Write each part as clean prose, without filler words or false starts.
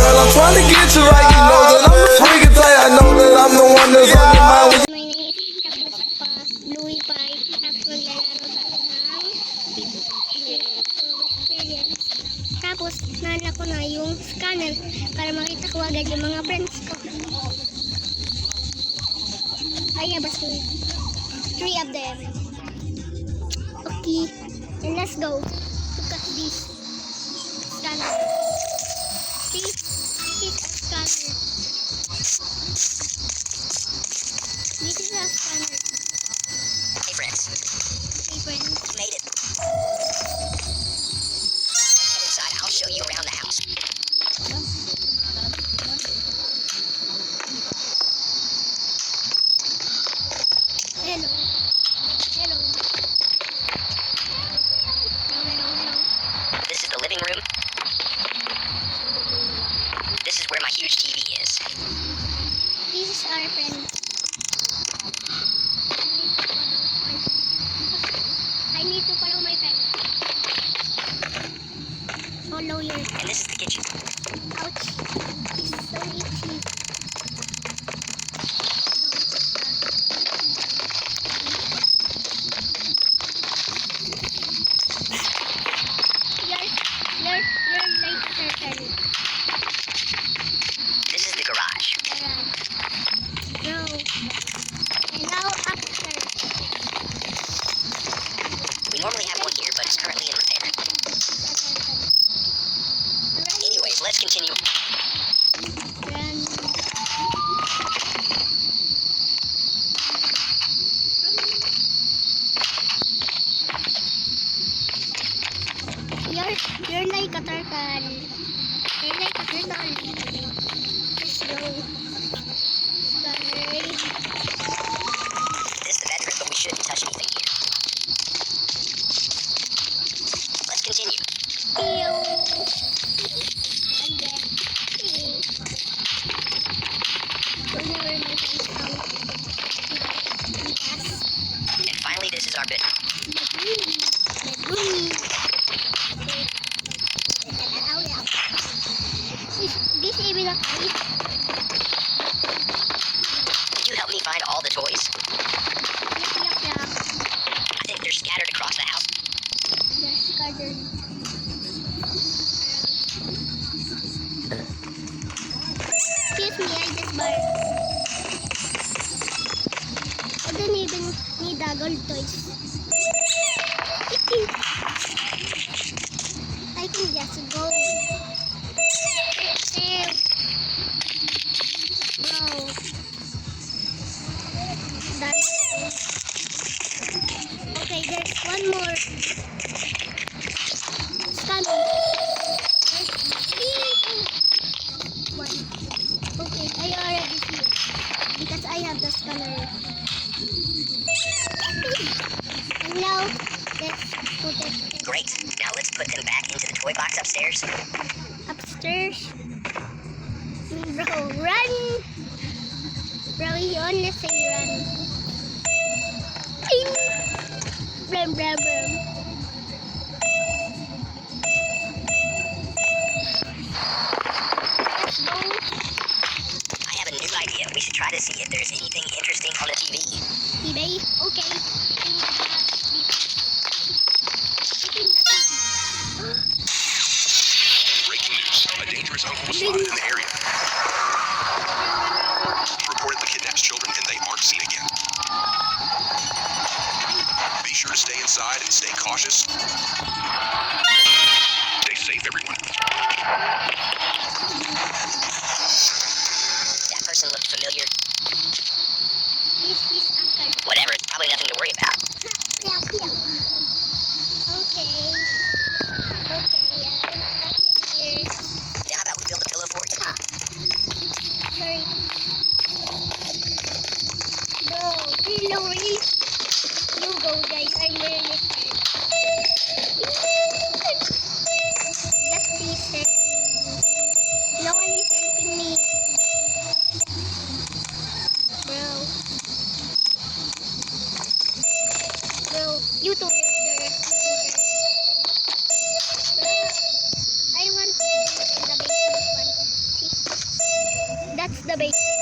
girl, I'm trying to get you right. You know that I'm the freaking type. I know that I'm the one that's on your mind. May naisip tapos pa Louis Park tapos maglalaro ng tapos nana ko na yung scanner para makita ko agad yung mga friends ko. I have a school. 3 of them. Okay, and let's go. Look at this scanner. See? This is a scanner. This is a scanner. Hey friends, Hey friends. we made it. Get inside, I'll show you around the house. Hello. Hello. Hello. This is the living room. This is where my huge TV is. This is our friend. I need to follow my friend. Follow your. And this is the kitchen. Ouch. It's so itchy. Your light circle. This is the garage. No. And now upstairs. We normally have one here, but it's currently in repair. Anyways, let's continue. You're like a turtle. You're like a turtle. Let's go. Sorry. This is the bedroom, but we shouldn't touch anything here. Let's continue. Ew. And finally, this is our bedroom. This even a fight? Did you help me find all the toys? Yup. I think they're scattered across the house. They're scattered. Excuse me, I just barked. I don't even need the gold toys. I can just go. Ew. Bro. That's okay, there's one more. Scanner. One. Okay, I already see it. Because I have the scanner. And now, let's put it Great. Now let's put them back into the toy box upstairs. upstairs. Bro, run! Bro, you only say run. Ting! Brum, brum, brum. Let's go. I have a new idea. We should try to see if there's anything interesting on the TV. eBay? Okay. Breaking news. A dangerous uncle was spotted in the area. Reportedly kidnaps children and they aren't seen again. Be sure to stay inside and stay cautious. Stay safe, everyone. That person looked familiar. This is Uncle. Whatever, it's probably nothing to worry about. Okay. Now how about we build a pillow for you? Sorry. No, really? You go, guys. I'm really scared. the basement.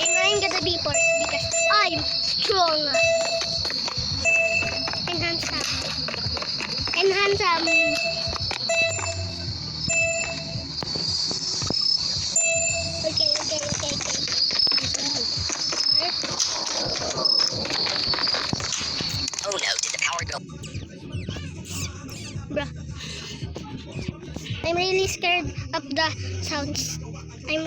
And I'm gonna be forced because I'm strong and handsome. And handsome. Okay. Oh no, did the power go? Bruh. I'm really scared of the sounds. I'm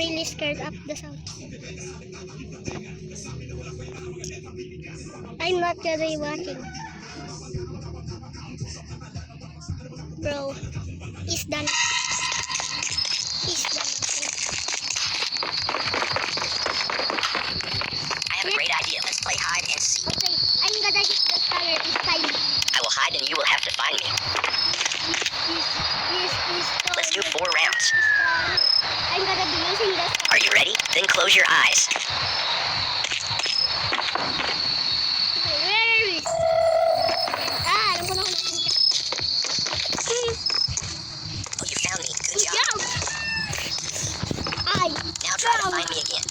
not gonna watching. Bro, he's done. I have a great idea. Let's play hide and seek. Okay, I'm gonna hit the fire this time. I will hide and you will have to find me. Yes. Let's do 4 rounds. I'm gonna be using the fire. Are you ready? Then close your eyes. Okay, where is? Alam ko na kung nakita. Oh, you found me. Good job. Yo! Ay! Now try to find me again.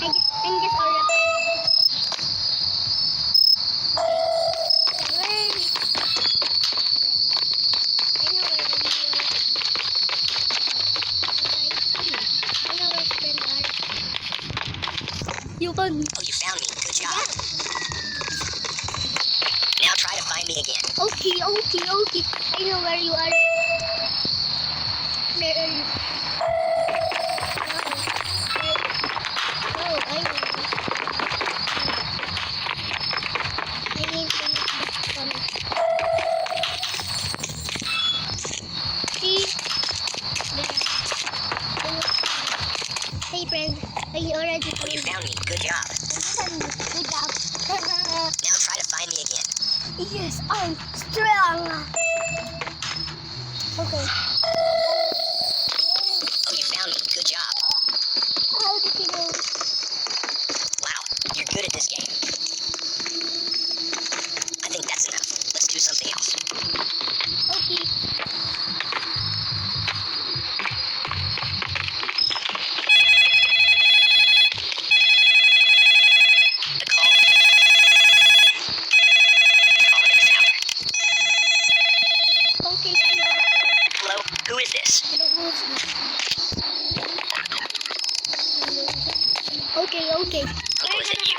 I'm just already. Where is? I know where you are. Okay. I know where you are. You can. Oh, you found me. Good job. Now try to find me again. Okay. I know where you are. Where are you? Oh, I know. I need to make this one. See? There. Hey friend, I already Oh, you found found me. Good job. Good job. Now try to find me again. Yes, I'm strong. Okay. Oh, you found me. Good job. How did you know? Wow, you're good at this game. I think that's enough. Let's do something else. Okay. The call. Who's calling this hour? Okay, I know. Hello? Who is this? I don't know. Okay. Uncle, is it you?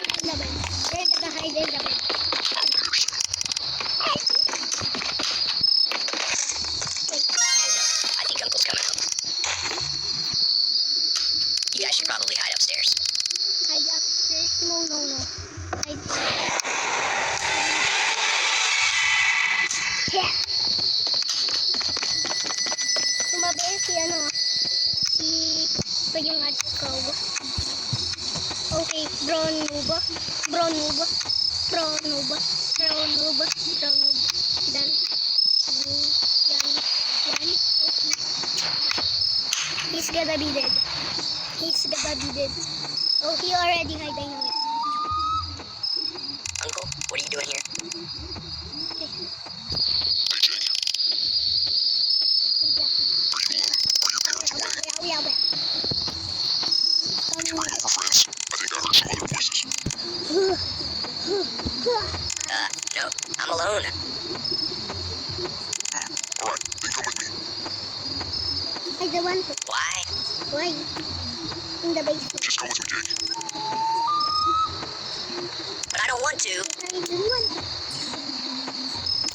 We're gonna hide in the bed. I think Uncle's coming home. You guys should probably hide upstairs. Hide upstairs? No. Hide. Yeah. Tumabi si ito yung ko. Okay, brown noob. Done. Yan. Okay. He's gonna be dead. Oh, he already hide, I know it. Uncle, what are you doing here? Okay. Yeah. For friends. I think I heard some other voices. No, I'm alone. Alright, then come with me. I don't want to. Why? Why? In the basement. Just come with me, Jake. But I don't want to. I don't want to.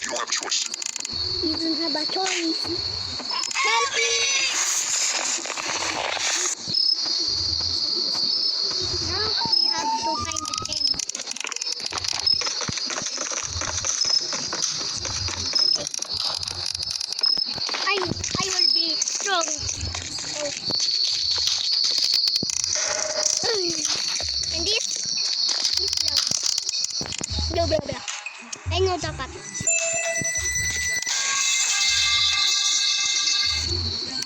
You don't have a choice. You don't have a choice. Help me! Now we have to find the tent. I will be strong. Oh. And this lang. Blah. I know the path.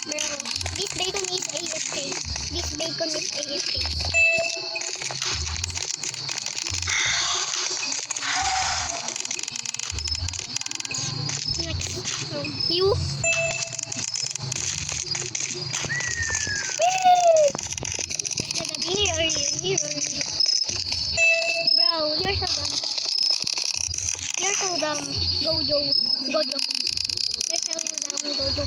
Bro, this bacon is AFK. Next, you. Whee! dodo. Wait lang mo daw ang dodo.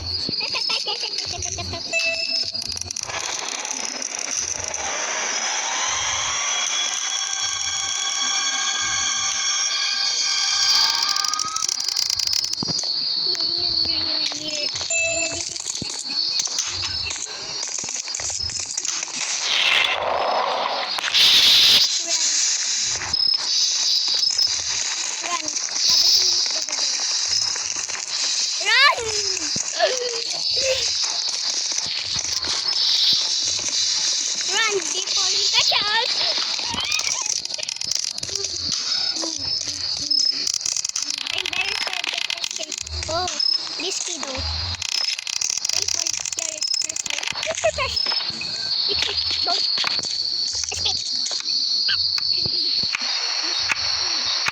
Run before you catch us. I'm very sure that I escape. Oh, risky though. Wait for your refresh. Don't escape.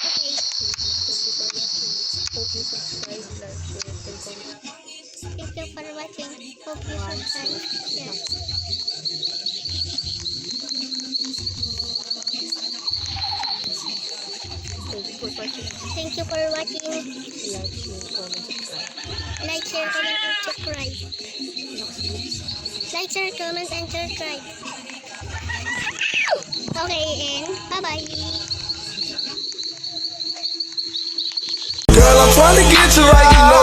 Okay. Hope you subscribe, like, share, and comment. Thank you for watching. Hope you subscribe. Yeah. Thank you for watching. Thank you for watching. Like, share, comment, and subscribe. Like, share, comment, and subscribe. Okay, and bye-bye. Girl, I'm trying to get you right, you know